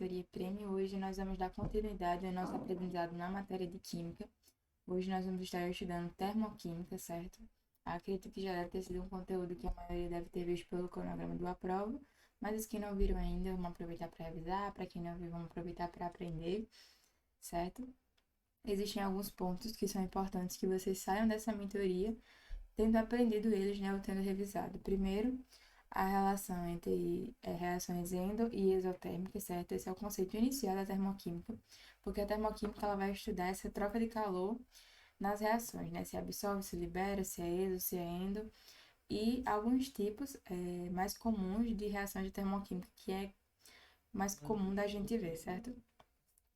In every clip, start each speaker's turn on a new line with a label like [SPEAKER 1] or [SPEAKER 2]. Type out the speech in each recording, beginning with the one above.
[SPEAKER 1] Mentoria Prêmio. Hoje nós vamos dar continuidade ao nosso aprendizado na matéria de Química. Hoje nós vamos estar estudando Termoquímica, certo? Acredito que já deve ter sido um conteúdo que a maioria deve ter visto pelo cronograma do Aprova, mas os que não viram ainda, vamos aproveitar para revisar, para quem não viu, vamos aproveitar para aprender, certo? Existem alguns pontos que são importantes que vocês saiam dessa mentoria tendo aprendido eles, né, ou tendo revisado. Primeiro, a relação entre reações endo e exotérmicas, certo? Esse é o conceito inicial da termoquímica, porque a termoquímica ela vai estudar essa troca de calor nas reações, né? Se absorve, se libera, se é exo, se é endo, e alguns tipos mais comuns de reações de termoquímica, que é mais comum da gente ver, certo?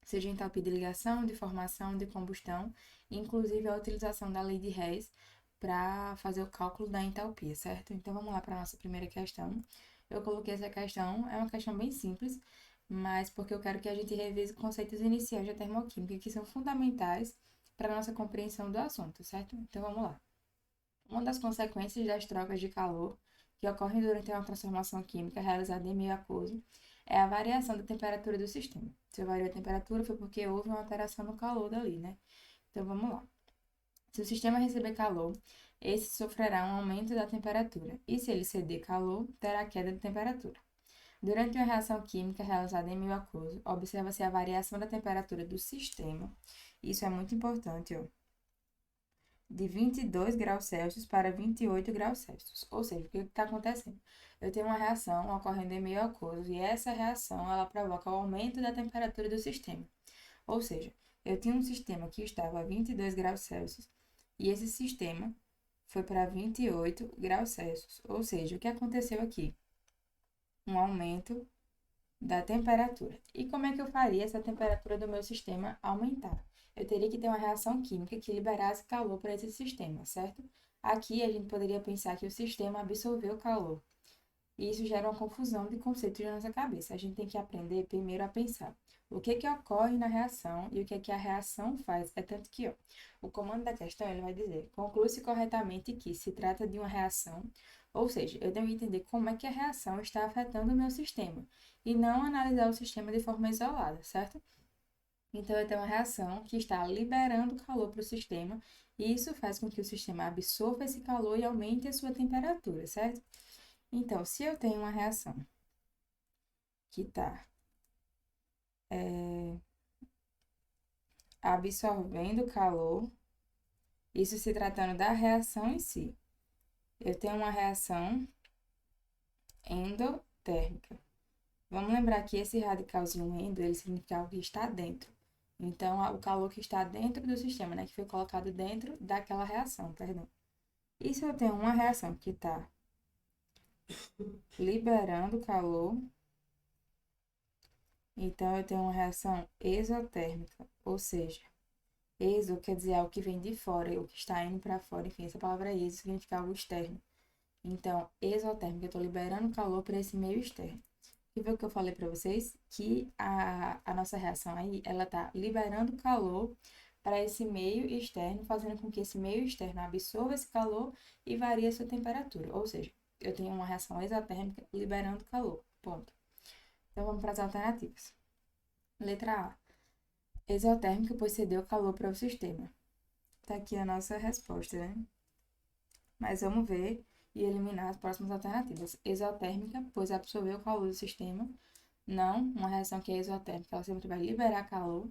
[SPEAKER 1] Seja entalpia de ligação, de formação, de combustão, inclusive a utilização da lei de Hess para fazer o cálculo da entalpia, certo? Então vamos lá para a nossa primeira questão. Eu coloquei essa questão, é uma questão bem simples, mas porque eu quero que a gente revise conceitos iniciais da termoquímica que são fundamentais para a nossa compreensão do assunto, certo? Então vamos lá. Uma das consequências das trocas de calor que ocorrem durante uma transformação química realizada em meio aquoso é a variação da temperatura do sistema. Se variou a temperatura foi porque houve uma alteração no calor dali, né? Então vamos lá. Se o sistema receber calor, esse sofrerá um aumento da temperatura, e se ele ceder calor, terá queda de temperatura. Durante uma reação química realizada em meio aquoso, observa-se a variação da temperatura do sistema, isso é muito importante, ó, de 22 graus Celsius para 28 graus Celsius. Ou seja, o que está acontecendo? Eu tenho uma reação ocorrendo em meio aquoso, e essa reação ela provoca o aumento da temperatura do sistema. Ou seja, eu tinha um sistema que estava a 22 graus Celsius, e esse sistema foi para 28 graus Celsius. Ou seja, o que aconteceu aqui? Um aumento da temperatura. E como é que eu faria essa temperatura do meu sistema aumentar? Eu teria que ter uma reação química que liberasse calor para esse sistema, certo? Aqui a gente poderia pensar que o sistema absorveu calor. E isso gera uma confusão de conceitos na nossa cabeça. A gente tem que aprender primeiro a pensar o que ocorre na reação e o que a reação faz. É tanto que, ó, o comando da questão ele vai dizer: conclui-se corretamente que se trata de uma reação, ou seja, eu tenho que entender como é que a reação está afetando o meu sistema e não analisar o sistema de forma isolada, certo? Então, eu tenho uma reação que está liberando calor para o sistema e isso faz com que o sistema absorva esse calor e aumente a sua temperatura, certo? Então, se eu tenho uma reação que está absorvendo calor, isso se tratando da reação em si, eu tenho uma reação endotérmica. Vamos lembrar que esse radicalzinho endo, ele significa algo que está dentro. Então, o calor que está dentro do sistema, né, que foi colocado dentro daquela reação, perdão. E se eu tenho uma reação que está liberando calor, então eu tenho uma reação exotérmica, ou seja, exo quer dizer algo que vem de fora, o que está indo para fora, enfim, essa palavra exo significa algo externo. Então, exotérmica, eu estou liberando calor para esse meio externo. E foi o que eu falei para vocês, que a nossa reação aí, ela está liberando calor para esse meio externo, fazendo com que esse meio externo absorva esse calor e varie a sua temperatura. Ou seja, eu tenho uma reação exotérmica liberando calor, ponto. Então, vamos para as alternativas. Letra A. Exotérmica, pois cedeu calor para o sistema. Tá aqui a nossa resposta, né? Mas vamos ver e eliminar as próximas alternativas. Exotérmica, pois absorveu o calor do sistema. Não, uma reação que é exotérmica, ela sempre vai liberar calor.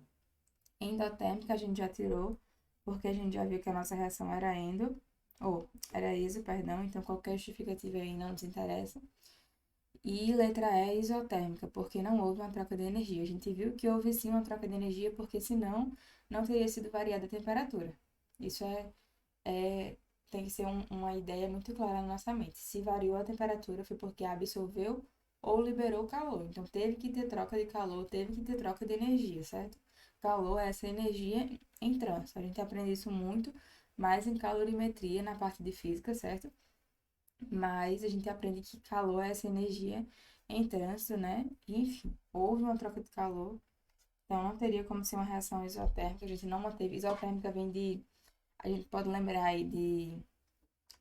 [SPEAKER 1] Endotérmica a gente já tirou, porque a gente já viu que a nossa reação era endo, ou era exo, perdão, então qualquer justificativa aí não nos interessa. E letra E, isotérmica, porque não houve uma troca de energia. A gente viu que houve sim uma troca de energia, porque senão não teria sido variada a temperatura. Isso tem que ser uma ideia muito clara na nossa mente. Se variou a temperatura foi porque absorveu ou liberou calor. Então teve que ter troca de calor, teve que ter troca de energia, certo? Calor é essa energia em trânsito. A gente aprende isso muito mais em calorimetria, na parte de física, certo? Mas a gente aprende que calor é essa energia em trânsito, né? Enfim, houve uma troca de calor, então não teria como ser uma reação isotérmica, a gente não manteve. Isotérmica vem de, a gente pode lembrar aí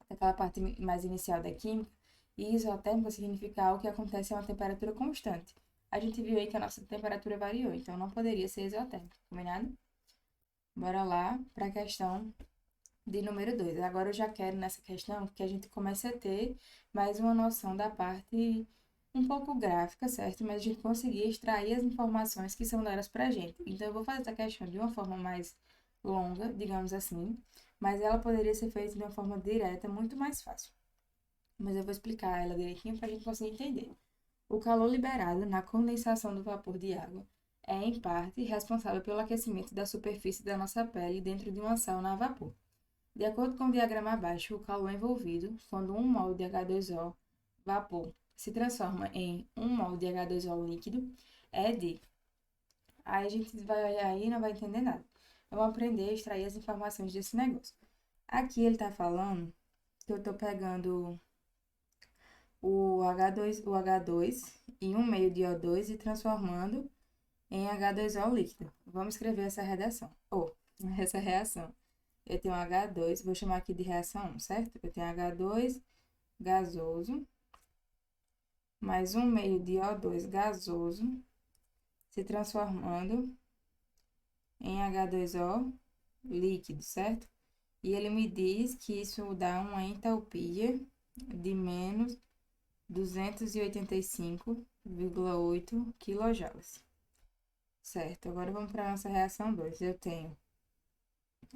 [SPEAKER 1] daquela parte mais inicial da química, e isotérmica significa algo que acontece a uma temperatura constante. A gente viu aí que a nossa temperatura variou, então não poderia ser isotérmico, combinado? Bora lá para a questão de número 2. Agora eu já quero nessa questão que a gente comece a ter mais uma noção da parte um pouco gráfica, certo? Mas a gente conseguir extrair as informações que são dadas para a gente. Então eu vou fazer essa questão de uma forma mais longa, digamos assim, mas ela poderia ser feita de uma forma direta, muito mais fácil. Mas eu vou explicar ela direitinho para a gente conseguir entender. O calor liberado na condensação do vapor de água é, em parte, responsável pelo aquecimento da superfície da nossa pele dentro de uma sauna a vapor. De acordo com o diagrama abaixo, o calor envolvido, quando 1 mol de H2O vapor se transforma em 1 mol de H2O líquido, é de... Aí a gente vai olhar aí e não vai entender nada. Vamos aprender a extrair as informações desse negócio. Aqui ele está falando que eu estou pegando o H2 em 1 meio de O2 e transformando em H2O líquido. Vamos escrever essa redação, ou essa reação. Eu tenho H2, vou chamar aqui de reação 1, certo? Eu tenho H2 gasoso mais 1 meio de O2 gasoso se transformando em H2O líquido, certo? E ele me diz que isso dá uma entalpia de menos 285,8 kJ. Certo, agora vamos para a nossa reação 2. Eu tenho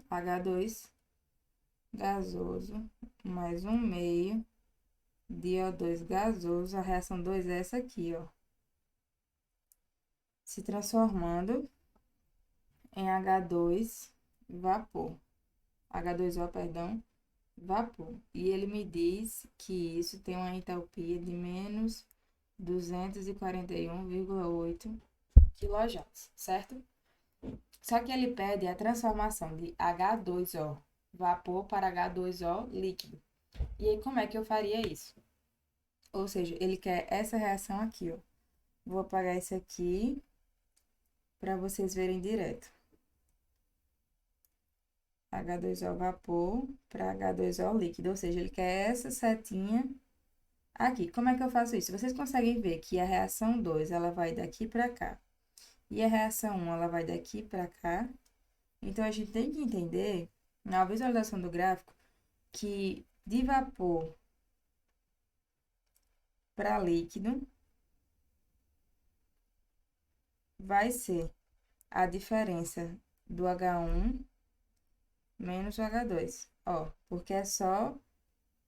[SPEAKER 1] H2 gasoso mais 1 meio de O2 gasoso. A reação 2 é essa aqui, ó. Se transformando em H2 vapor. H2O, perdão, vapor. E ele me diz que isso tem uma entalpia de menos 241,8 kJ, certo? Só que ele pede a transformação de H2O vapor para H2O líquido. E aí, como é que eu faria isso? Ou seja, ele quer essa reação aqui, ó. Vou apagar isso aqui para vocês verem direto. H2O vapor para H2O líquido, ou seja, ele quer essa setinha aqui. Como é que eu faço isso? Vocês conseguem ver que a reação 2, ela vai daqui para cá. E a reação 1, ela vai daqui para cá. Então, a gente tem que entender, na visualização do gráfico, que de vapor para líquido vai ser a diferença do H1 menos o H2. Ó, porque é só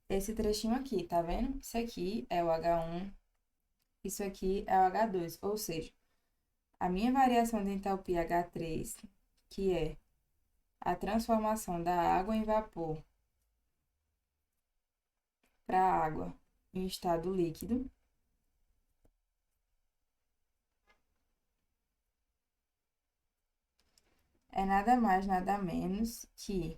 [SPEAKER 1] esse trechinho aqui, tá vendo? Isso aqui é o H1, isso aqui é o H2. Ou seja, a minha variação de entalpia H3, que é a transformação da água em vapor para água em estado líquido, é nada mais, nada menos que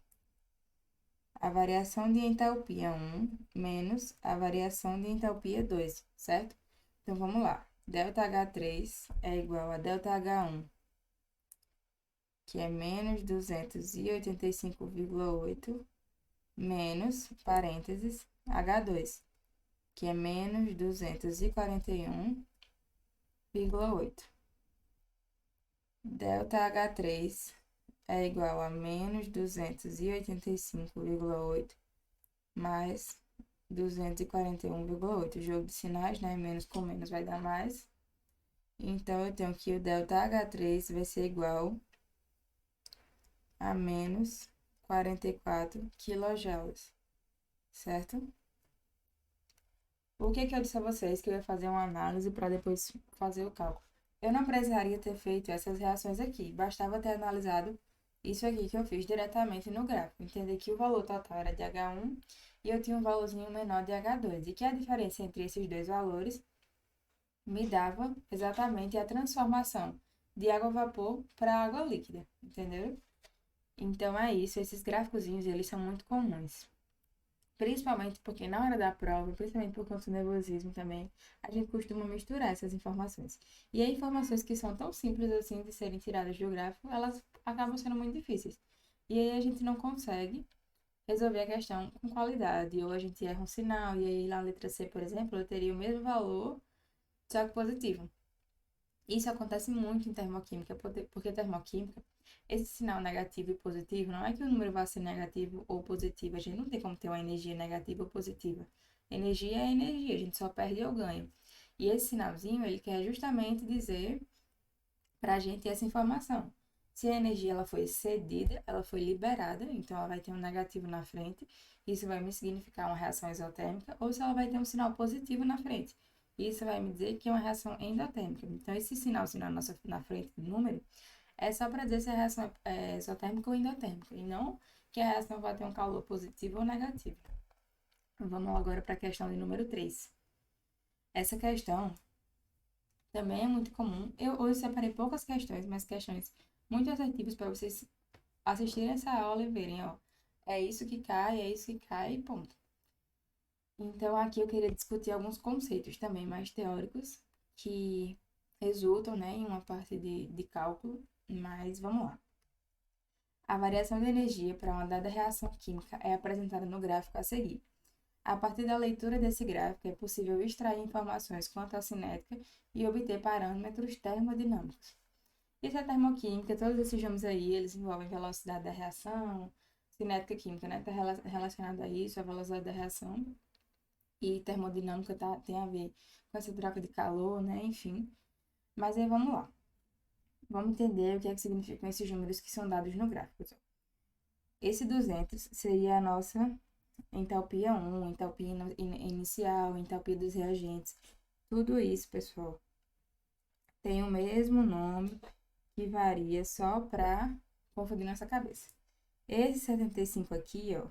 [SPEAKER 1] a variação de entalpia 1 menos a variação de entalpia 2, certo? Então, vamos lá. ΔH3 é igual a ΔH1, que é menos 285,8, menos, parênteses, H2, que é menos 241,8. ΔH3 é igual a menos 285,8 mais 241,8. Jogo de sinais, né? Menos com menos vai dar mais. Então, eu tenho que o ΔH3 vai ser igual a menos 44 kJ, certo? Por que que eu disse a vocês que eu ia fazer uma análise para depois fazer o cálculo? Eu não precisaria ter feito essas reações aqui, bastava ter analisado isso aqui que eu fiz diretamente no gráfico. Entender que o valor total era de H1 e eu tinha um valorzinho menor de H2. E que a diferença entre esses dois valores me dava exatamente a transformação de água a vapor para água líquida, entendeu? Então é isso, esses gráficozinhos, eles são muito comuns. Principalmente porque na hora da prova, principalmente por conta do nervosismo também, a gente costuma misturar essas informações. E aí, informações que são tão simples assim de serem tiradas do gráfico, elas acabam sendo muito difíceis. E aí a gente não consegue resolver a questão com qualidade, ou a gente erra um sinal, e aí na letra C, por exemplo, eu teria o mesmo valor, só que positivo. Isso acontece muito em termoquímica, porque termoquímica, esse sinal negativo e positivo, não é que o número vai ser negativo ou positivo, a gente não tem como ter uma energia negativa ou positiva. Energia é energia, a gente só perde ou ganha. E esse sinalzinho, ele quer justamente dizer para a gente essa informação. Se a energia ela foi cedida, ela foi liberada, então ela vai ter um negativo na frente, isso vai me significar uma reação exotérmica, ou se ela vai ter um sinal positivo na frente. Isso vai me dizer que é uma reação endotérmica. Então, esse sinalzinho na frente do número é só para dizer se a reação é exotérmica ou endotérmica, e não que a reação vai ter um calor positivo ou negativo. Vamos agora para a questão de número 3. Essa questão também é muito comum. Eu hoje separei poucas questões, mas questões muito assertivas para vocês assistirem essa aula e verem, ó. É isso que cai, e ponto. Então, aqui eu queria discutir alguns conceitos também mais teóricos que resultam, né, em uma parte de cálculo, mas vamos lá. A variação de energia para uma dada reação química é apresentada no gráfico a seguir. A partir da leitura desse gráfico, é possível extrair informações quanto à cinética e obter parâmetros termodinâmicos. Isso é termoquímica, todos esses nomes aí, eles envolvem velocidade da reação, cinética química, né? Está relacionado a isso, a velocidade da reação. E termodinâmica tem a ver com essa troca de calor, né? Enfim. Mas aí vamos lá. Vamos entender o que é que significam esses números que são dados no gráfico. Esse 200 seria a nossa entalpia 1, entalpia inicial, entalpia dos reagentes. Tudo isso, pessoal, tem o mesmo nome que varia só para confundir nossa cabeça. Esse 75 aqui, ó,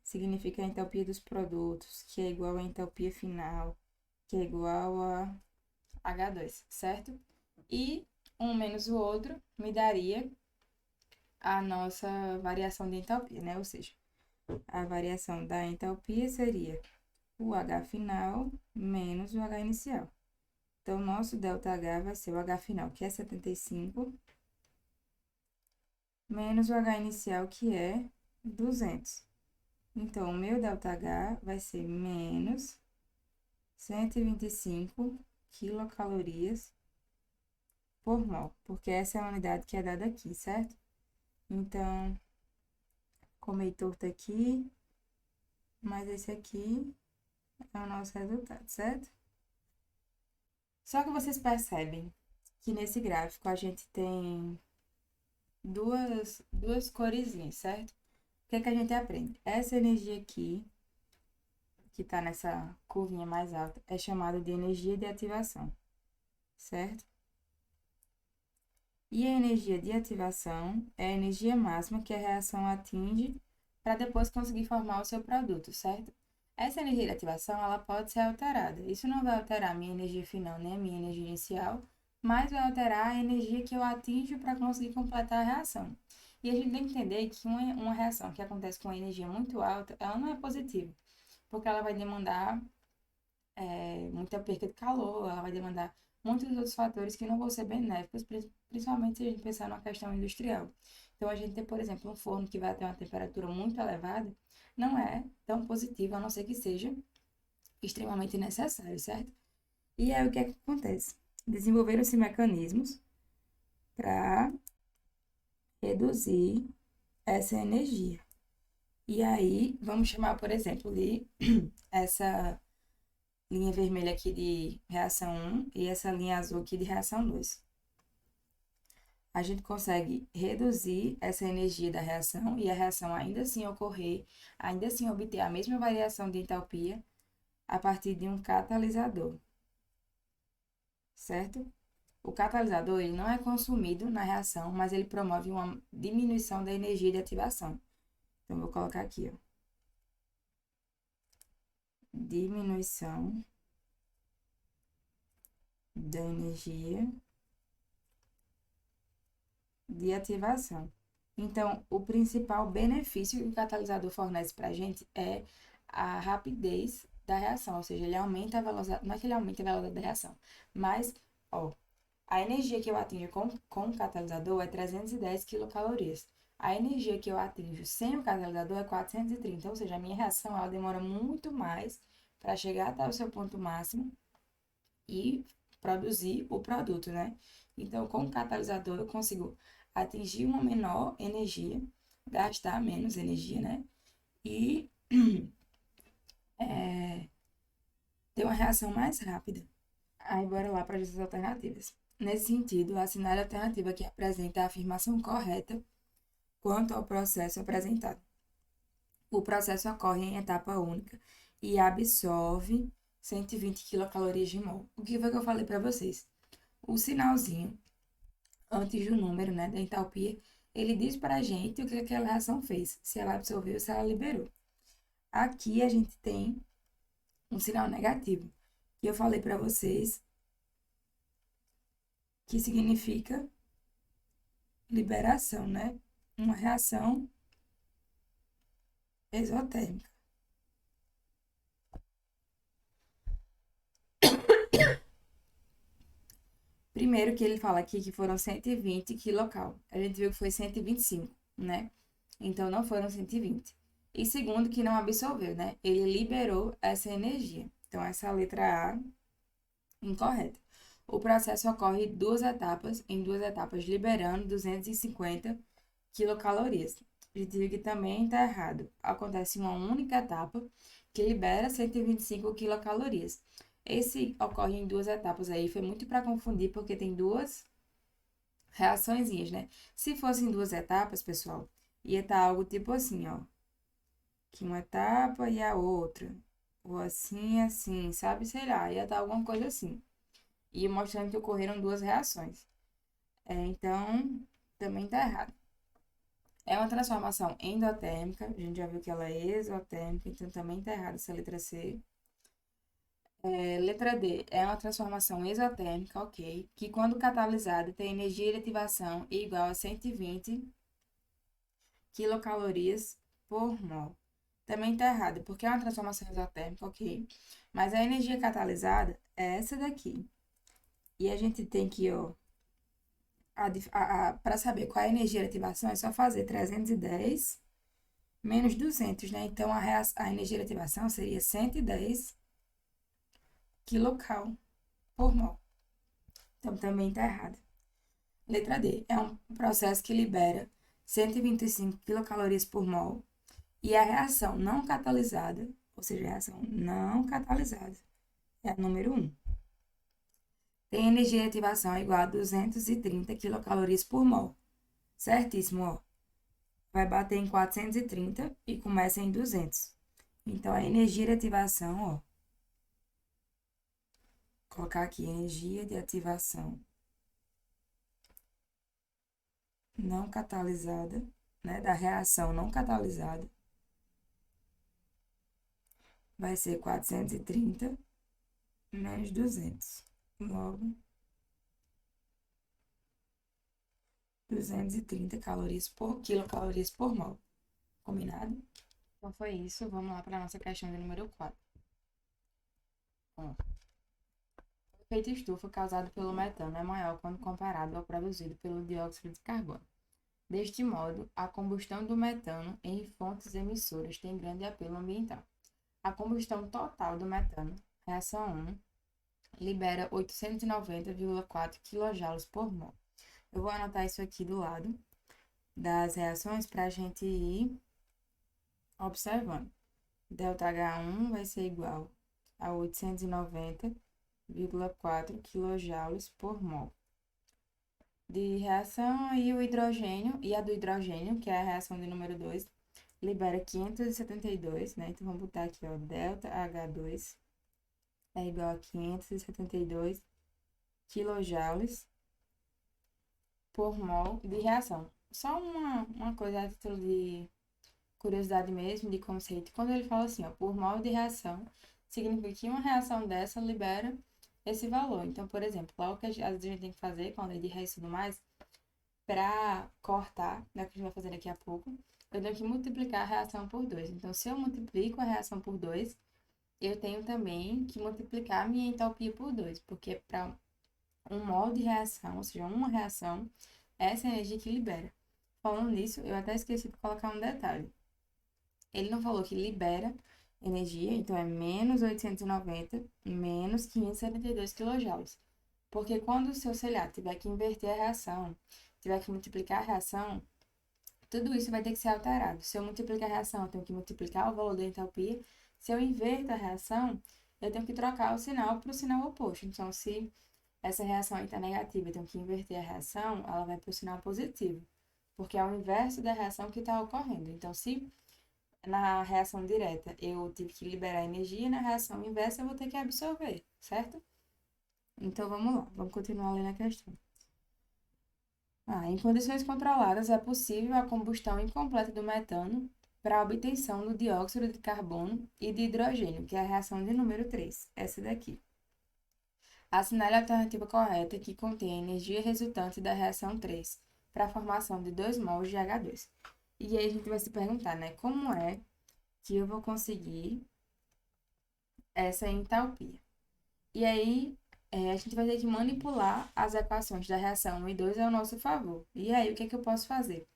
[SPEAKER 1] significa a entalpia dos produtos, que é igual à entalpia final, que é igual a H2, certo? E um menos o outro me daria a nossa variação de entalpia, né? Ou seja, a variação da entalpia seria o H final menos o H inicial. Então, nosso ΔH vai ser o H final, que é 75, menos o H inicial, que é 200. Então, o meu ΔH vai ser menos 125 quilocalorias por mol, porque essa é a unidade que é dada aqui, certo? Então, ficou meio torto aqui, mas esse aqui é o nosso resultado, certo? Só que vocês percebem que nesse gráfico a gente tem duas coresinhas, certo? O que é que a gente aprende? Essa energia aqui, que está nessa curvinha mais alta, é chamada de energia de ativação, certo? E a energia de ativação é a energia máxima que a reação atinge para depois conseguir formar o seu produto, certo? Essa energia de ativação, ela pode ser alterada. Isso não vai alterar a minha energia final nem a minha energia inicial, mas vai alterar a energia que eu atinjo para conseguir completar a reação. E a gente tem que entender que uma reação que acontece com energia muito alta, ela não é positiva, porque ela vai demandar muita perca de calor, ela vai demandar muitos outros fatores que não vão ser benéficos, principalmente se a gente pensar numa questão industrial. Então, a gente tem, por exemplo, um forno que vai ter uma temperatura muito elevada, não é tão positivo, a não ser que seja extremamente necessário, certo? E aí, o que é que acontece? Desenvolveram-se mecanismos para reduzir essa energia. E aí, vamos chamar, por exemplo, de essa linha vermelha aqui de reação 1 e essa linha azul aqui de reação 2. A gente consegue reduzir essa energia da reação e a reação ainda assim ocorrer, ainda assim obter a mesma variação de entalpia a partir de um catalisador, certo? O catalisador ele não é consumido na reação, mas ele promove uma diminuição da energia de ativação. Então, vou colocar aqui, ó. Diminuição da energia de ativação. Então, o principal benefício que o catalisador fornece para a gente é a rapidez da reação, ou seja, ele aumenta a velocidade, não é que ele aumenta a velocidade da reação, mas, ó, a energia que eu atinjo com o catalisador é 310 quilocalorias. A energia que eu atinjo sem o catalisador é 430, ou seja, a minha reação ela demora muito mais para chegar até o seu ponto máximo e produzir o produto, né? Então, com o catalisador, eu consigo atingir uma menor energia, gastar menos energia, né? E ter uma reação mais rápida. Aí, bora lá para as alternativas. Nesse sentido, assinale a alternativa que apresenta a afirmação correta quanto ao processo apresentado. O processo ocorre em etapa única e absorve 120 quilocalorias de mol. O que foi que eu falei para vocês? O sinalzinho antes do número, né, da entalpia, ele diz para a gente o que aquela reação fez, se ela absorveu, se ela liberou. Aqui a gente tem um sinal negativo, que eu falei para vocês, que significa liberação, né? Uma reação exotérmica. Primeiro que ele fala aqui que foram 120 quilocal. A gente viu que foi 125, né? Então não foram 120. E segundo que não absorveu, né? Ele liberou essa energia. Então essa é a letra A incorreta. O processo ocorre em duas etapas, liberando 250 quilocalorias. A gente viu que também está errado. Acontece uma única etapa que libera 125 quilocalorias. Esse ocorre em duas etapas aí, foi muito para confundir, porque tem duas reaçõezinhas, né? Se fossem duas etapas, pessoal, ia estar algo tipo assim, ó. Que uma etapa e a outra. Ou assim, assim, sabe? Sei lá, ia estar alguma coisa assim. E mostrando que ocorreram duas reações. Então, também tá errado. É uma transformação endotérmica, a gente já viu que ela é exotérmica, então também tá errado essa letra C. Letra D, é uma transformação exotérmica, ok, que quando catalisada tem energia de ativação igual a 120 quilocalorias por mol. Também tá errado, porque é uma transformação exotérmica, ok, mas a energia catalisada é essa daqui. E a gente tem que, ó, para saber qual é a energia de ativação, é só fazer 310 menos 200, né? Então, a energia de ativação seria 110 quilocal por mol. Então, também está errado. Letra D. É um processo que libera 125 quilocalorias por mol e a reação não catalisada, ou seja, a reação não catalisada, é a número 1. Tem energia de ativação igual a 230 quilocalorias por mol. Certíssimo, ó. Vai bater em 430 e começa em 200. Então, a energia de ativação, ó. Colocar aqui energia de ativação não catalisada, né? Da reação não catalisada. Vai ser 430 menos 200. Logo, 230 quilocalorias por mol. Combinado? Então foi isso. Vamos lá para a nossa questão de número 4. Ó. O efeito estufa causado pelo metano é maior quando comparado ao produzido pelo dióxido de carbono. Deste modo, a combustão do metano em fontes emissoras tem grande apelo ambiental. A combustão total do metano, reação 1, libera 890,4 kJ por mol. Eu vou anotar isso aqui do lado das reações para a gente ir observando. ΔH1 vai ser igual a 890,4 kJ por mol. De reação aí o hidrogênio e a do hidrogênio, que é a reação de número 2, libera 572, né? Então vamos botar aqui, ó, ΔH2 é igual a 572 quilojoules por mol de reação. Só uma coisa a título de curiosidade mesmo, de conceito. Quando ele fala assim, ó, por mol de reação, significa que uma reação dessa libera esse valor. Então, por exemplo, lá o que às vezes a gente tem que fazer com a lei de Hess e tudo mais, para cortar, né, que a gente vai fazer daqui a pouco, eu tenho que multiplicar a reação por 2. Então, se eu multiplico a reação por 2, eu tenho também que multiplicar a minha entalpia por 2, porque para um mol de reação, ou seja, uma reação, essa é a energia que libera. Falando nisso, eu até esqueci de colocar um detalhe. Ele não falou que libera energia, então é menos 890 menos 572 kJ. Porque quando, se eu, sei lá, tiver que inverter a reação, tiver que multiplicar a reação, tudo isso vai ter que ser alterado. Se eu multiplicar a reação, eu tenho que multiplicar o valor da entalpia. Se eu inverto a reação, eu tenho que trocar o sinal para o sinal oposto. Então, se essa reação aí está negativa, eu tenho que inverter a reação, ela vai para o sinal positivo. Porque é o inverso da reação que está ocorrendo. Então, se na reação direta eu tive que liberar energia, na reação inversa eu vou ter que absorver, certo? Então, vamos lá. Vamos continuar lendo a questão. Em condições controladas, é possível a combustão incompleta do metano para a obtenção do dióxido de carbono e de hidrogênio, que é a reação de número 3, essa daqui. Assinale a alternativa correta que contém a energia resultante da reação 3 para a formação de 2 mols de H2. E aí a gente vai se perguntar, né, como é que eu vou conseguir essa entalpia? E aí a gente vai ter que manipular as equações da reação 1 e 2 ao nosso favor. E aí o que é que eu posso fazer?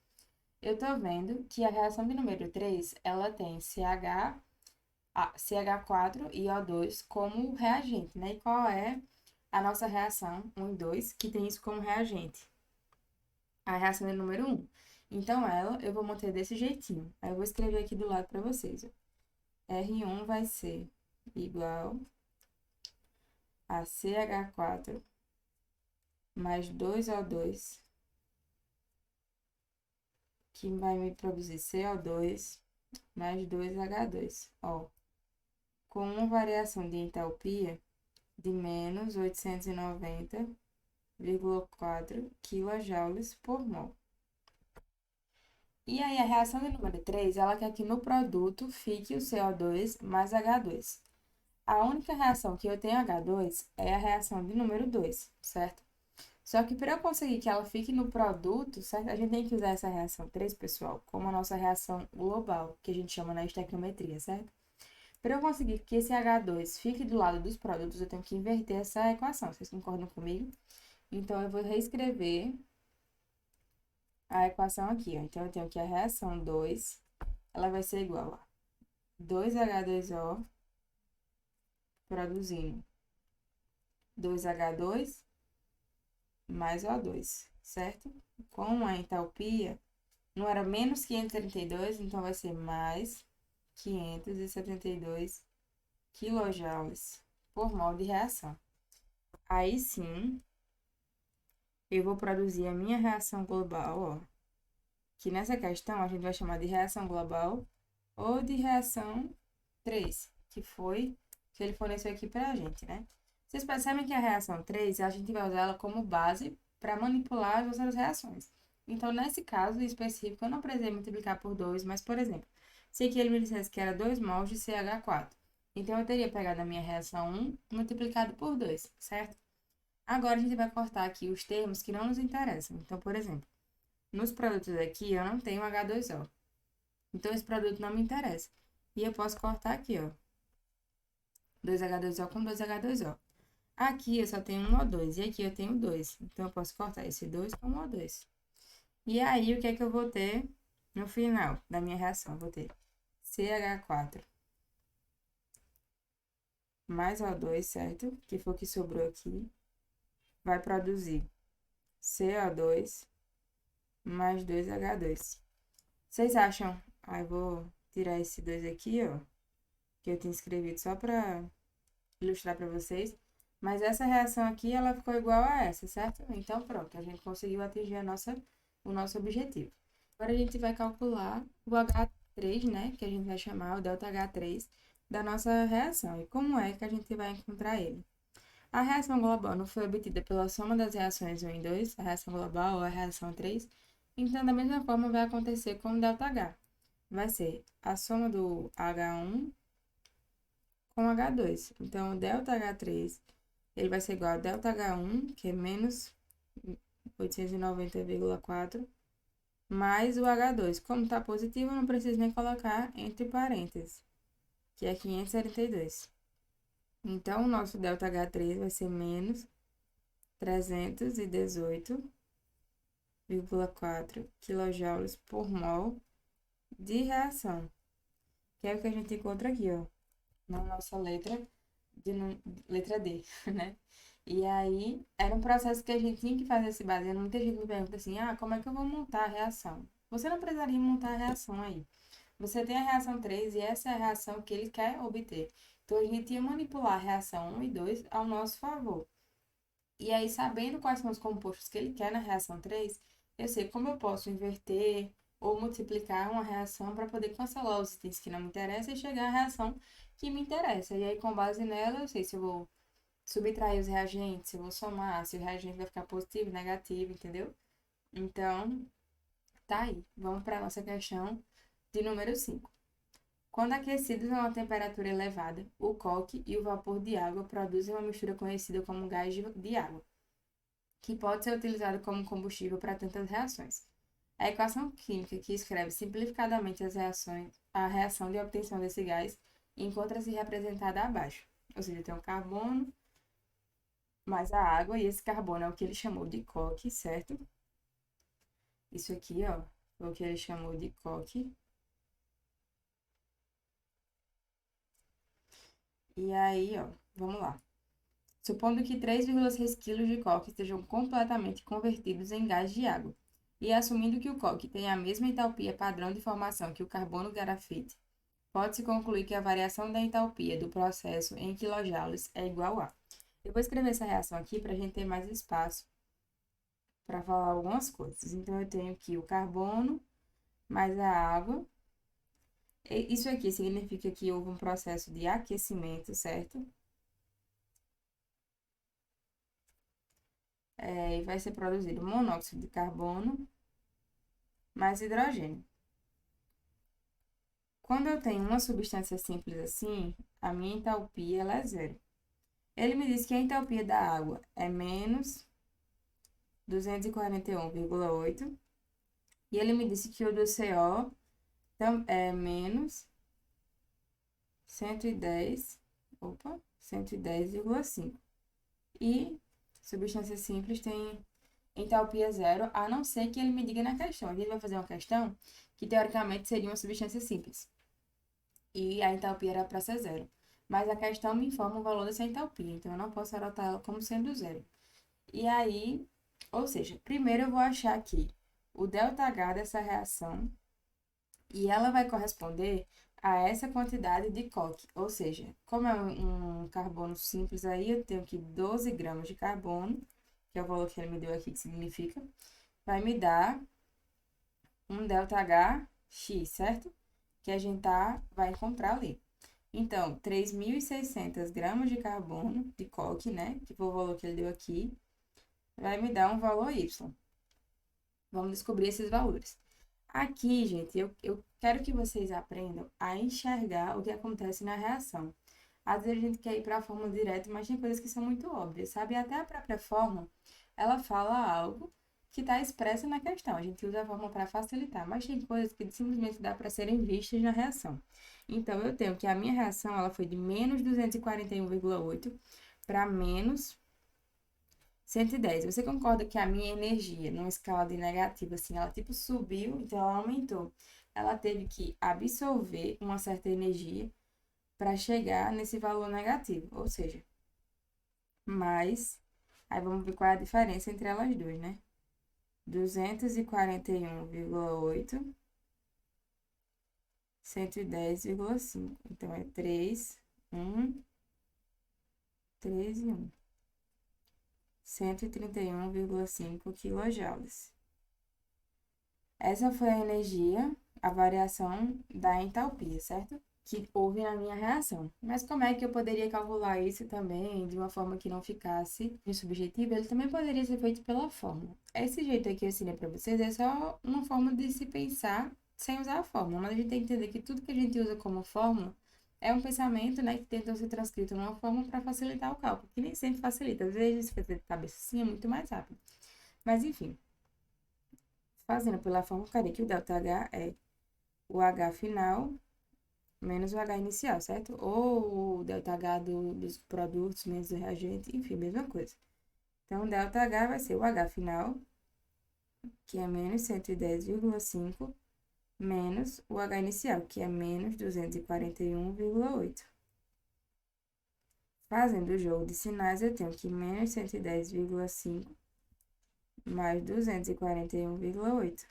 [SPEAKER 1] Eu estou vendo que a reação de número 3, ela tem CH4 e O2 como reagente, né? E qual é a nossa reação 1 e 2, que tem isso como reagente? A reação de número 1. Então, eu vou manter desse jeitinho. Aí eu vou escrever aqui do lado para vocês. R1 vai ser igual a CH4 mais 2O2, que vai me produzir CO2 mais 2H2, ó, com uma variação de entalpia de menos 890,4 kJ por mol. E aí, a reação de número 3, ela quer que no produto fique o CO2 mais H2. A única reação que eu tenho H2 é a reação de número 2, certo? Só que para eu conseguir que ela fique no produto, certo? A gente tem que usar essa reação 3, pessoal, como a nossa reação global, que a gente chama na estequiometria, certo? Para eu conseguir que esse H2 fique do lado dos produtos, eu tenho que inverter essa equação. Vocês concordam comigo? Então, eu vou reescrever a equação aqui, ó. Então, eu tenho que a reação 2, ela vai ser igual a 2H2O produzindo 2H2 mais O2, certo? Com a entalpia, não era menos 532, então vai ser mais 572 kJ por mol de reação. Aí sim, eu vou produzir a minha reação global, ó. Que nessa questão a gente vai chamar de reação global ou de reação 3, que ele forneceu aqui pra gente, né? Vocês percebem que a reação 3, a gente vai usar ela como base para manipular as outras reações. Então, nesse caso específico, eu não precisei multiplicar por 2, mas, por exemplo, se aqui ele me dissesse que era 2 mols de CH4, então eu teria pegado a minha reação 1 multiplicado por 2, certo? Agora, a gente vai cortar aqui os termos que não nos interessam. Então, por exemplo, nos produtos aqui, eu não tenho H2O. Então, esse produto não me interessa. E eu posso cortar aqui, ó. 2H2O com 2H2O. Aqui eu só tenho um O2 e aqui eu tenho 2. Então, eu posso cortar esse 2 com o O2. E aí, o que é que eu vou ter no final da minha reação? Eu vou ter CH4 mais O2, certo? Que foi o que sobrou aqui. Vai produzir CO2 mais 2H2. Vocês acham? Eu vou tirar esse 2 aqui, ó. Que eu tinha escrevido só para ilustrar para vocês. Mas essa reação aqui, ela ficou igual a essa, certo? Então, pronto, a gente conseguiu atingir o nosso objetivo. Agora, a gente vai calcular o H3, né? Que a gente vai chamar o ΔH3 da nossa reação. E como é que a gente vai encontrar ele? A reação global não foi obtida pela soma das reações 1 e 2, a reação global ou a reação 3. Então, da mesma forma, vai acontecer com o ΔH. Vai ser a soma do H1 com H2. Então, o ΔH3, ele vai ser igual a ΔH1, que é menos 890,4, mais o H2. Como está positivo, eu não preciso nem colocar entre parênteses, que é 572. Então, o nosso ΔH3 vai ser menos 318,4 kJ por mol de reação. Que é o que a gente encontra aqui, ó, na nossa letra D, né? E aí, era um processo que a gente tinha que fazer se baseando. Muita gente me pergunta assim, como é que eu vou montar a reação? Você não precisaria montar a reação aí. Você tem a reação 3 e essa é a reação que ele quer obter. Então, a gente ia manipular a reação 1 e 2 ao nosso favor. E aí, sabendo quais são os compostos que ele quer na reação 3, eu sei como eu posso inverter ou multiplicar uma reação para poder cancelar os itens que não me interessam e chegar à reação que me interessa. E aí, com base nela, eu sei se eu vou subtrair os reagentes, se eu vou somar, se o reagente vai ficar positivo, negativo, entendeu? Então, tá aí. Vamos para a nossa questão de número 5. Quando aquecidos a uma temperatura elevada, o coque e o vapor de água produzem uma mistura conhecida como gás de água, que pode ser utilizado como combustível para tantas reações. A equação química que escreve simplificadamente as reações, a reação de obtenção desse gás encontra-se representada abaixo. Ou seja, tem o carbono mais a água, e esse carbono é o que ele chamou de coque, certo? Isso aqui, ó, é o que ele chamou de coque. E aí, ó, vamos lá. Supondo que 3,6 kg de coque estejam completamente convertidos em gás de água, e assumindo que o coque tem a mesma entalpia padrão de formação que o carbono grafite, pode-se concluir que a variação da entalpia do processo em quilojoules é igual a. Eu vou escrever essa reação aqui para a gente ter mais espaço para falar algumas coisas. Então, eu tenho aqui o carbono mais a água. Isso aqui significa que houve um processo de aquecimento, certo? E vai ser produzido monóxido de carbono mais hidrogênio. Quando eu tenho uma substância simples assim, a minha entalpia ela é zero. Ele me disse que a entalpia da água é menos 241,8 e ele me disse que o do CO é menos 110, 110,5. E substância simples tem entalpia zero, a não ser que ele me diga na questão. A gente vai fazer uma questão que, teoricamente, seria uma substância simples. E a entalpia era para ser zero. Mas a questão me informa o valor dessa entalpia, então eu não posso adotar ela como sendo zero. E aí, ou seja, primeiro eu vou achar aqui o ΔH dessa reação e ela vai corresponder a essa quantidade de coque. Ou seja, como é um carbono simples aí, eu tenho aqui 12 gramas de carbono, que é o valor que ele me deu aqui, que significa, vai me dar um ΔHx, certo? Que a gente vai encontrar ali. Então, 3.600 gramas de carbono, de coque, né? Que foi o valor que ele deu aqui, vai me dar um valor Y. Vamos descobrir esses valores. Aqui, gente, eu quero que vocês aprendam a enxergar o que acontece na reação. Às vezes a gente quer ir para a fórmula direta, mas tem coisas que são muito óbvias, sabe? Até a própria fórmula, ela fala algo que está expresso na questão. A gente usa a fórmula para facilitar, mas tem coisas que simplesmente dá para serem vistas na reação. Então, eu tenho que a minha reação ela foi de menos 241,8 para menos 110. Você concorda que a minha energia, numa escala de negativa, assim, ela tipo subiu, então ela aumentou. Ela teve que absorver uma certa energia para chegar nesse valor negativo, ou seja, mais. Aí vamos ver qual é a diferença entre elas duas, né? 241,8, 110,5. Então é 3, 1, 3 e 1. 131,5 quilojoules. Essa foi a energia, a variação da entalpia, certo? Que houve na minha reação. Mas como é que eu poderia calcular isso também de uma forma que não ficasse subjetiva? Ele também poderia ser feito pela fórmula. Esse jeito aqui que eu ensinei para vocês é só uma forma de se pensar sem usar a fórmula. Mas a gente tem que entender que tudo que a gente usa como fórmula é um pensamento, né, que tenta ser transcrito numa forma para facilitar o cálculo, que nem sempre facilita. Às vezes, se fazer de cabeça assim, é muito mais rápido. Mas, enfim, fazendo pela fórmula, cadê que o ΔH é o H final menos o H inicial, certo? Ou o ΔH dos produtos menos o reagente, enfim, mesma coisa. Então, o ΔH vai ser o H final, que é menos 110,5, menos o H inicial, que é menos 241,8. Fazendo o jogo de sinais, eu tenho que menos 110,5 mais 241,8.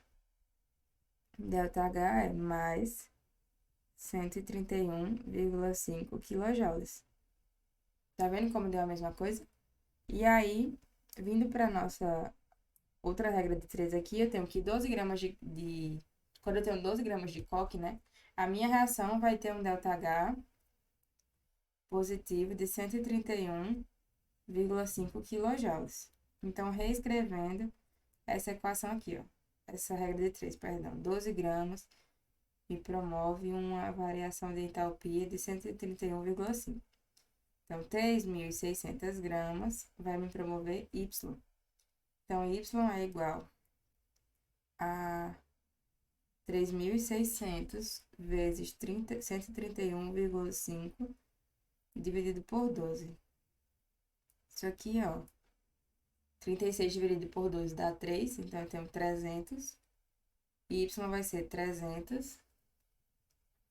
[SPEAKER 1] ΔH é mais 131,5 kJ. Tá vendo como deu a mesma coisa? E aí, vindo para nossa outra regra de 3 aqui, eu tenho que 12 gramas quando eu tenho 12 gramas de coque, né? A minha reação vai ter um ΔH positivo de 131,5 kJ. Então, reescrevendo essa equação aqui, ó. Essa regra de 3, perdão. 12 gramas me promove uma variação de entalpia de 131,5. Então, 3.600 gramas vai me promover Y. Então, Y é igual a 3.600 vezes 131,5 dividido por 12. Isso aqui, ó. 36 dividido por 12 dá 3, então eu tenho 300. E Y vai ser 300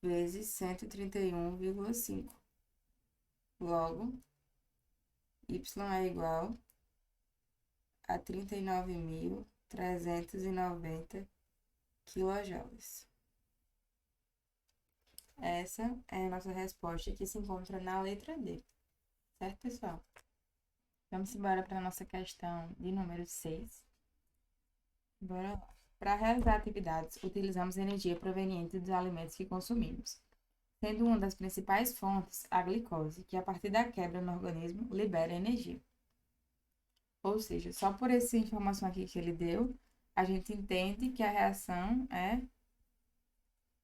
[SPEAKER 1] vezes 131,5. Logo, Y é igual a 39.390 kJ. Essa é a nossa resposta que se encontra na letra D. Certo, pessoal? Vamos embora para a nossa questão de número 6. Bora lá. Para realizar atividades, utilizamos energia proveniente dos alimentos que consumimos, sendo uma das principais fontes a glicose, que a partir da quebra no organismo libera energia. Ou seja, só por essa informação aqui que ele deu, a gente entende que a reação é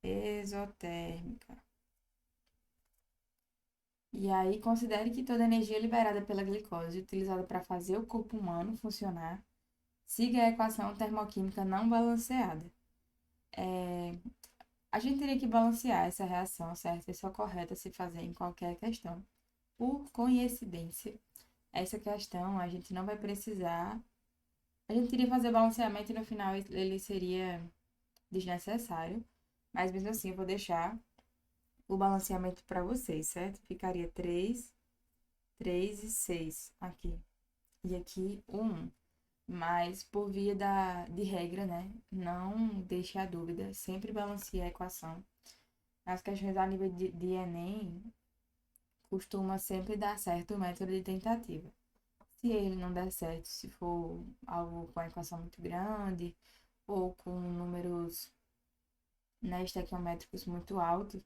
[SPEAKER 1] exotérmica. E aí, considere que toda energia liberada pela glicose, utilizada para fazer o corpo humano funcionar, siga a equação termoquímica não balanceada. A gente teria que balancear essa reação, certo? Isso é correto a se fazer em qualquer questão. Por coincidência, essa questão a gente não vai precisar. A gente iria fazer balanceamento e no final ele seria desnecessário. Mas mesmo assim, eu vou deixar o balanceamento para vocês, certo? Ficaria 3, 3 e 6 aqui. E aqui 1. Mas por via de regra, né? Não deixe a dúvida. Sempre balanceie a equação. Nas questões a nível de Enem, costuma sempre dar certo o método de tentativa. Se ele não der certo, se for algo com a equação muito grande ou com números, né, estequiométricos muito altos,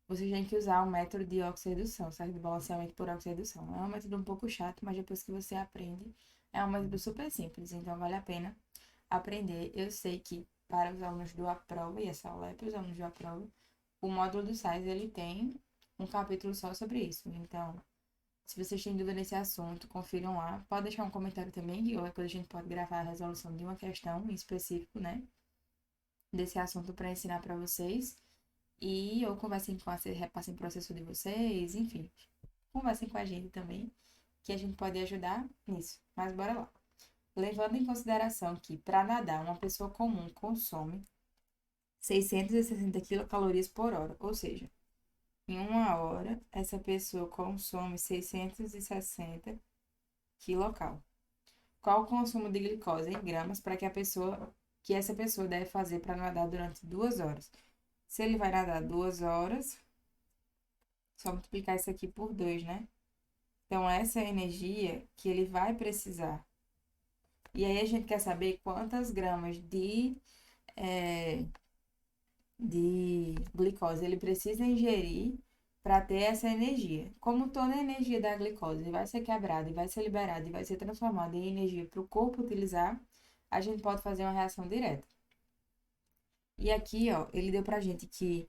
[SPEAKER 1] você tem que usar o método de oxirredução, certo? De balanceamento por oxirredução. É um método um pouco chato, mas depois que você aprende, é um método super simples, então vale a pena aprender. Eu sei que para os alunos do Aprova, e essa aula é para os alunos do Aprova, o módulo do SAIS, ele tem um capítulo só sobre isso. Então, se vocês têm dúvida nesse assunto, confiram lá. Pode deixar um comentário também, que qualquer coisa a gente pode gravar a resolução de uma questão em específico, né? Desse assunto para ensinar para vocês. E ou conversem com repassem o processo de vocês, enfim. Conversem com a gente também, que a gente pode ajudar nisso. Mas bora lá. Levando em consideração que para nadar uma pessoa comum consome 660 quilocalorias por hora, ou seja, em uma hora essa pessoa consome 660 quilocal. Qual o consumo de glicose em gramas para que essa pessoa deve fazer para nadar durante 2 horas? Se ele vai nadar 2 horas, só multiplicar isso aqui por 2, né? Então, essa é a energia que ele vai precisar. E aí, a gente quer saber quantas gramas de glicose ele precisa ingerir para ter essa energia. Como toda a energia da glicose vai ser quebrada e vai ser liberada e vai ser transformada em energia para o corpo utilizar, a gente pode fazer uma reação direta. E aqui, ó, ele deu pra gente que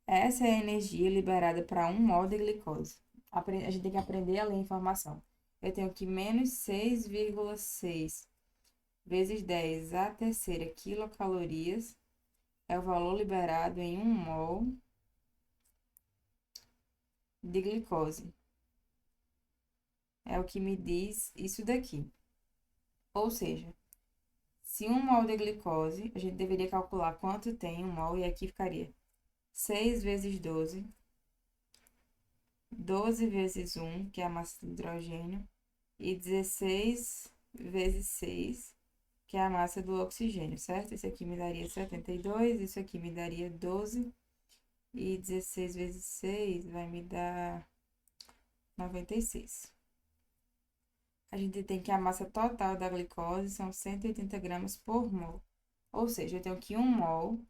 [SPEAKER 1] essa é a energia liberada para 1 mol de glicose. A gente tem que aprender a ler a informação. Eu tenho que menos 6,6 vezes 10 a terceira quilocalorias é o valor liberado em 1 mol de glicose. É o que me diz isso daqui. Ou seja, se 1 mol de glicose, a gente deveria calcular quanto tem 1 mol, e aqui ficaria 6 vezes 12 12 vezes 1, que é a massa do hidrogênio, e 16 vezes 6, que é a massa do oxigênio, certo? Isso aqui me daria 72, isso aqui me daria 12, e 16 vezes 6 vai me dar 96. A gente tem que a massa total da glicose são 180 gramas por mol. Ou seja, eu tenho que 1 mol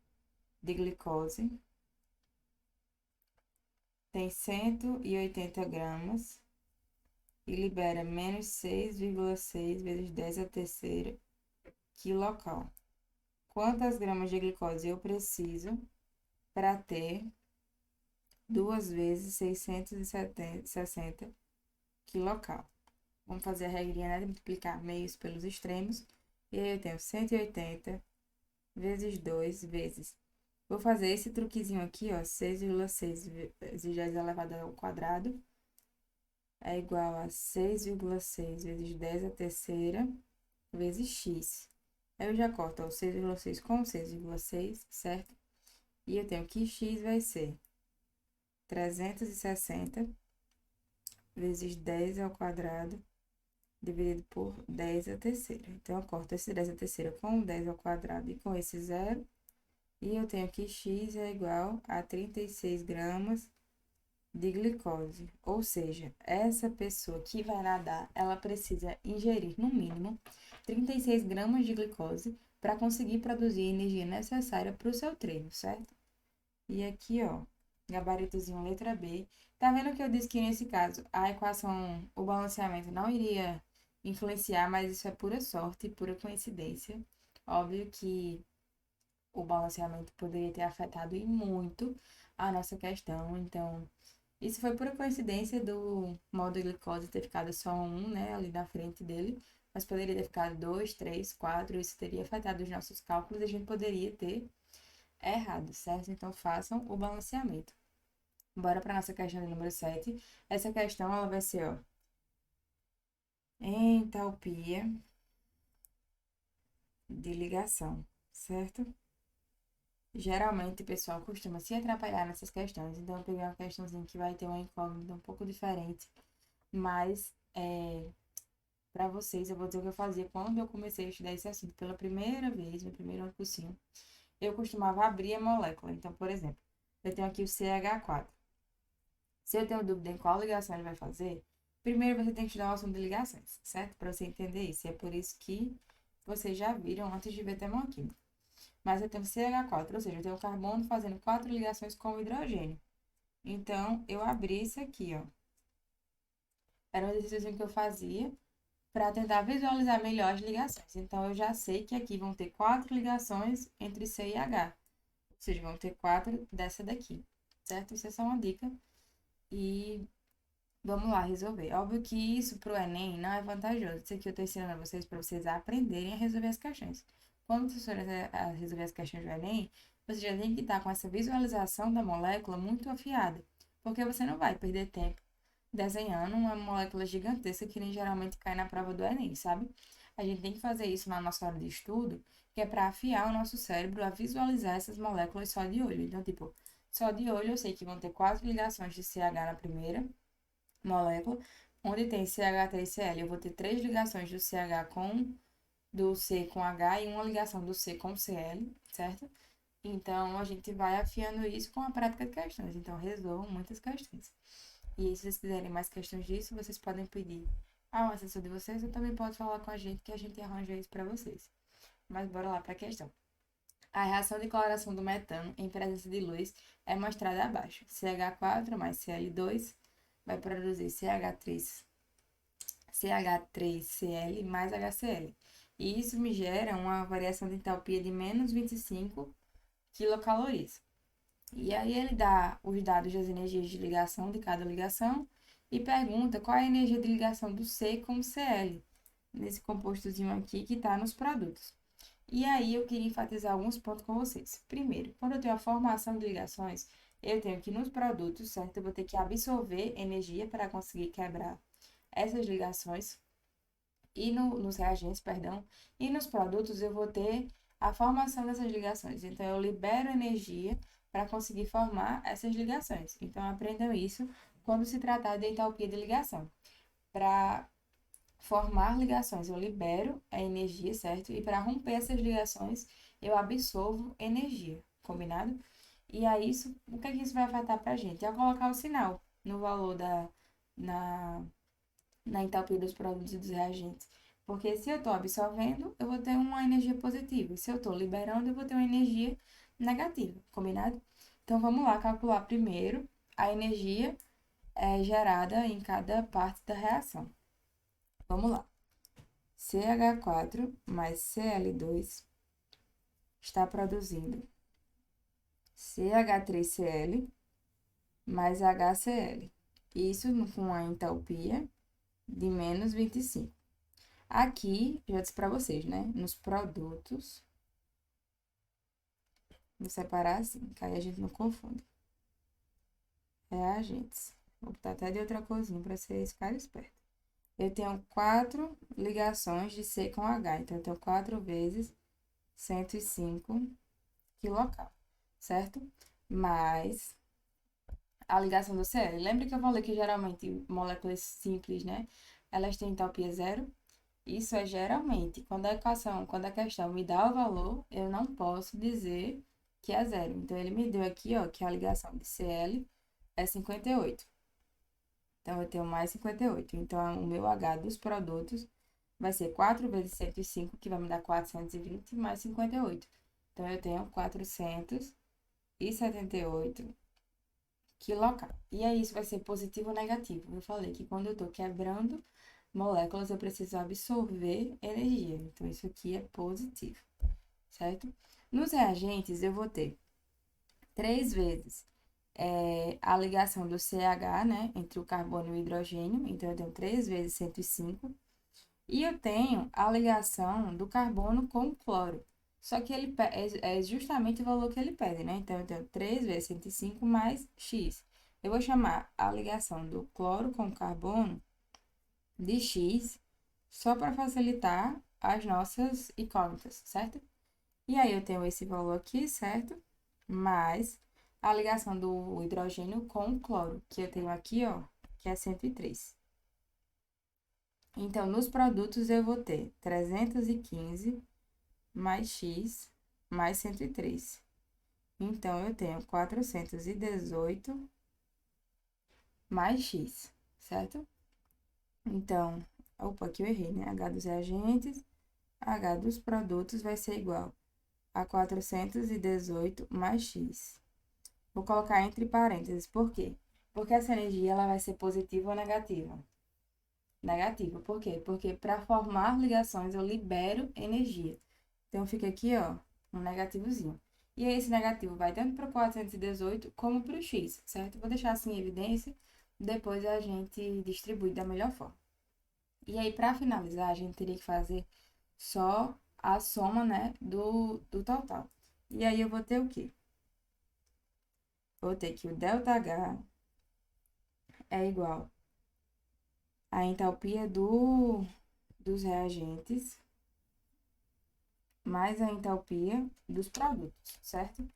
[SPEAKER 1] de glicose tem 180 gramas e libera menos 6,6 vezes 10 a terceira quilocal. Quantas gramas de glicose eu preciso para ter 2 vezes 660 quilocal? Vamos fazer a regrinha, né, de multiplicar meios pelos extremos. E aí eu tenho 180 vezes 2 vezes. Vou fazer esse truquezinho aqui, ó, 6,6 vezes 10 elevado ao quadrado é igual a 6,6 vezes 10 a terceira vezes x. Aí eu já corto o 6,6 com 6,6, certo? E eu tenho que x vai ser 360 vezes 10 ao quadrado dividido por 10 a terceira. Então, eu corto esse 10 a terceira com 10 ao quadrado e com esse zero. E eu tenho que x é igual a 36 gramas de glicose. Ou seja, essa pessoa que vai nadar, ela precisa ingerir no mínimo 36 gramas de glicose para conseguir produzir a energia necessária para o seu treino, certo? E aqui, ó, gabaritozinho letra B. Tá vendo que eu disse que nesse caso a equação, o balanceamento não iria influenciar, mas isso é pura sorte, pura coincidência. Óbvio que o balanceamento poderia ter afetado e muito a nossa questão, então isso foi pura coincidência do modo glicose ter ficado só um, né, ali na frente dele, mas poderia ter ficado 2, 3, 4, isso teria afetado os nossos cálculos e a gente poderia ter errado, certo? Então façam o balanceamento. Bora para nossa questão de número 7. Essa questão ela vai ser, ó, entalpia de ligação, certo? Geralmente o pessoal costuma se atrapalhar nessas questões, então eu peguei uma questãozinha que vai ter uma incógnita um pouco diferente, mas para vocês eu vou dizer o que eu fazia quando eu comecei a estudar esse assunto pela primeira vez, no primeiro ano cursinho. Eu costumava abrir a molécula. Então, por exemplo, eu tenho aqui o CH4. Se eu tenho dúvida em qual ligação ele vai fazer, primeiro você tem que estudar o assunto de ligações, certo? Para você entender isso. E é por isso que vocês já viram antes de ver termoquímica. Mas eu tenho CH4, ou seja, eu tenho o carbono fazendo 4 ligações com o hidrogênio. Então, eu abri isso aqui, ó. Era um exercício que eu fazia para tentar visualizar melhor as ligações. Então, eu já sei que aqui vão ter 4 ligações entre C e H. Ou seja, vão ter 4 dessa daqui, certo? Isso é só uma dica. E vamos lá resolver. Óbvio que isso para o Enem não é vantajoso. Isso aqui eu estou ensinando a vocês para vocês aprenderem a resolver as questões. Quando vocês forem a resolver as questões do Enem, você já tem que estar com essa visualização da molécula muito afiada. Porque você não vai perder tempo desenhando uma molécula gigantesca que nem geralmente cai na prova do Enem, sabe? A gente tem que fazer isso na nossa hora de estudo, que é para afiar o nosso cérebro a visualizar essas moléculas só de olho. Então, tipo, só de olho eu sei que vão ter 4 ligações de CH na primeira molécula, onde tem CH3Cl. Eu vou ter 3 ligações do CH com do C com H e uma ligação do C com Cl, certo? Então, a gente vai afiando isso com a prática de questões. Então, resolvam muitas questões. E se vocês quiserem mais questões disso, vocês podem pedir ao assessor de vocês ou também pode falar com a gente que a gente arranja isso para vocês. Mas bora lá para a questão. A reação de coloração do metano em presença de luz é mostrada abaixo. CH4 mais Cl2 vai produzir CH3Cl mais HCl. E isso me gera uma variação de entalpia de menos 25 quilocalorias. E aí ele dá os dados das energias de ligação de cada ligação e pergunta qual é a energia de ligação do C com o Cl, nesse compostozinho aqui que está nos produtos. E aí eu queria enfatizar alguns pontos com vocês. Primeiro, quando eu tenho a formação de ligações, eu tenho que nos produtos, certo? Eu vou ter que absorver energia para conseguir quebrar essas ligações e nos reagentes, perdão, e nos produtos eu vou ter a formação dessas ligações. Então, eu libero energia para conseguir formar essas ligações. Então, aprendam isso quando se tratar de entalpia de ligação. Para formar ligações, eu libero a energia, certo? E para romper essas ligações, eu absorvo energia, combinado? E aí, o que é que isso vai afetar para a gente? É colocar o sinal no valor na, na entalpia dos produtos e dos reagentes. Porque se eu estou absorvendo, eu vou ter uma energia positiva. E se eu estou liberando, eu vou ter uma energia negativa, combinado? Então, vamos lá calcular primeiro a energia gerada em cada parte da reação. Vamos lá. CH4 mais Cl2 está produzindo CH3Cl mais HCl. Isso com a entalpia de menos 25. Aqui, já disse para vocês, né? Nos produtos, vou separar assim, que aí a gente não confunde. Reagentes. Vou botar até de outra corzinha para vocês ficarem espertos. Eu tenho 4 ligações de C com H. Então, eu tenho 4 vezes 105 quilocal, certo? Mais a ligação do Cl. Lembra que eu falei que geralmente moléculas simples, né? Elas têm entalpia zero? Isso é geralmente. Quando a questão me dá o valor, eu não posso dizer que é zero. Então, ele me deu aqui, ó, que a ligação de Cl é 58. Então, eu tenho mais 58. Então, o meu H dos produtos vai ser 4 vezes 105, que vai me dar 420, mais 58. Então, eu tenho 478 quilocal. E aí, isso vai ser positivo ou negativo? Eu falei que quando eu estou quebrando moléculas, eu preciso absorver energia. Então, isso aqui é positivo, certo? Nos reagentes, eu vou ter 3 vezes a ligação do CH, né, entre o carbono e o hidrogênio. Então, eu tenho 3 vezes 105. E eu tenho a ligação do carbono com o cloro. Só que ele é justamente o valor que ele pede, né? Então, eu tenho 3 vezes 105 mais X. Eu vou chamar a ligação do cloro com o carbono de X, só para facilitar as nossas incógnitas, certo? E aí, eu tenho esse valor aqui, certo? Mais a ligação do hidrogênio com o cloro, que eu tenho aqui, ó, que é 103. Então, nos produtos, eu vou ter 315 mais X mais 103. Então, eu tenho 418 mais X, certo? Então, opa, aqui eu errei, né? H dos reagentes, H dos produtos vai ser igual a 418 mais X. Vou colocar entre parênteses, por quê? Porque essa energia ela vai ser positiva ou negativa? Negativa, por quê? Porque para formar ligações eu libero energia. Então, fica aqui, ó, um negativozinho. E aí, esse negativo vai tanto para o 418 como para o X, certo? Vou deixar assim em evidência, depois a gente distribui da melhor forma. E aí, para finalizar, a gente teria que fazer só a soma, né, do total. E aí, eu vou ter o quê? Vou ter que o ΔH é igual à entalpia dos reagentes mais a entalpia dos produtos, certo?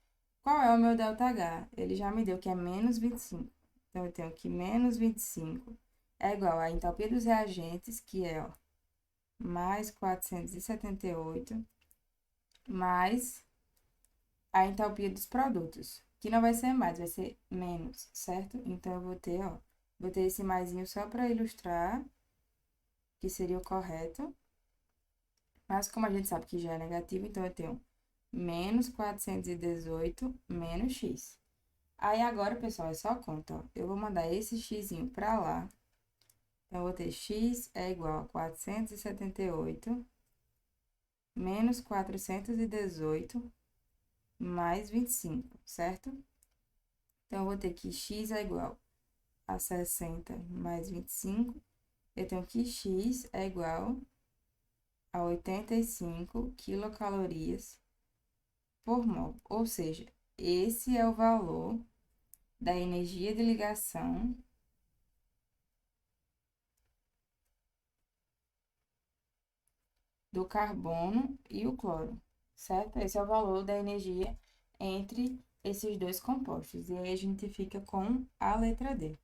[SPEAKER 1] Qual é o meu ΔH? Ele já me deu que é menos 25. Então, eu tenho que menos 25 é igual à entalpia dos reagentes, que é, ó, mais 478, mais a entalpia dos produtos, que não vai ser mais, vai ser menos, certo? Então, eu vou ter esse maisinho só para ilustrar, que seria o correto. Mas como a gente sabe que já é negativo, então eu tenho menos 418 menos x. Aí agora, pessoal, é só conta, ó. Eu vou mandar esse xzinho para lá. Então, eu vou ter x é igual a 478 menos 418 mais 25, certo? Então, eu vou ter que x é igual a 60 mais 25. Eu tenho que x é igual a 85 quilocalorias por mol. Ou seja, esse é o valor da energia de ligação do carbono e o cloro, certo? Esse é o valor da energia entre esses dois compostos. E aí a gente fica com a letra D.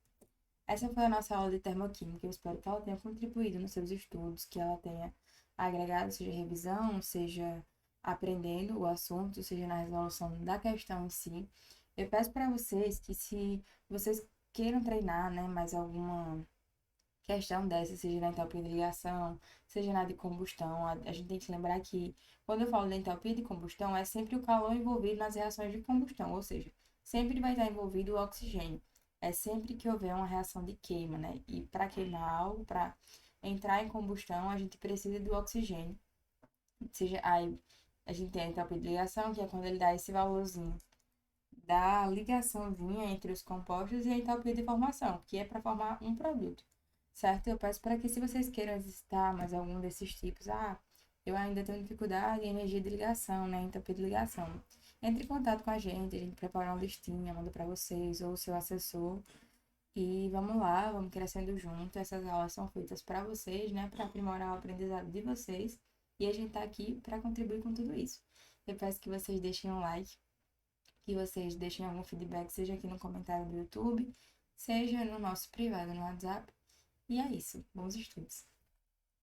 [SPEAKER 1] Essa foi a nossa aula de termoquímica. Eu espero que ela tenha contribuído nos seus estudos, que ela tenha agregado, seja revisão, seja aprendendo o assunto, seja na resolução da questão em si. Eu peço para vocês que, se vocês queiram treinar, né, mais alguma questão dessa, seja na entropia de ligação, seja na de combustão, a gente tem que lembrar que quando eu falo de entropia de combustão, é sempre o calor envolvido nas reações de combustão, ou seja, sempre vai estar envolvido o oxigênio. É sempre que houver uma reação de queima, né? E para queimar algo, para entrar em combustão, a gente precisa do oxigênio. Seja, aí a gente tem a entropia de ligação, que é quando ele dá esse valorzinho da ligaçãozinha entre os compostos, e a entropia de formação, que é para formar um produto, certo? Eu peço para que, se vocês queiram exercitar mais algum desses tipos, eu ainda tenho dificuldade em energia de ligação, né, entropia de ligação, entre em contato com a gente prepara uma listinha, manda para vocês ou o seu assessor, e vamos lá, vamos crescendo junto. Essas aulas são feitas para vocês, né, para aprimorar o aprendizado de vocês, e a gente tá aqui para contribuir com tudo isso. Eu peço que vocês deixem um like, que vocês deixem algum feedback, seja aqui no comentário do YouTube, seja no nosso privado no WhatsApp. E é isso. Bons estudos!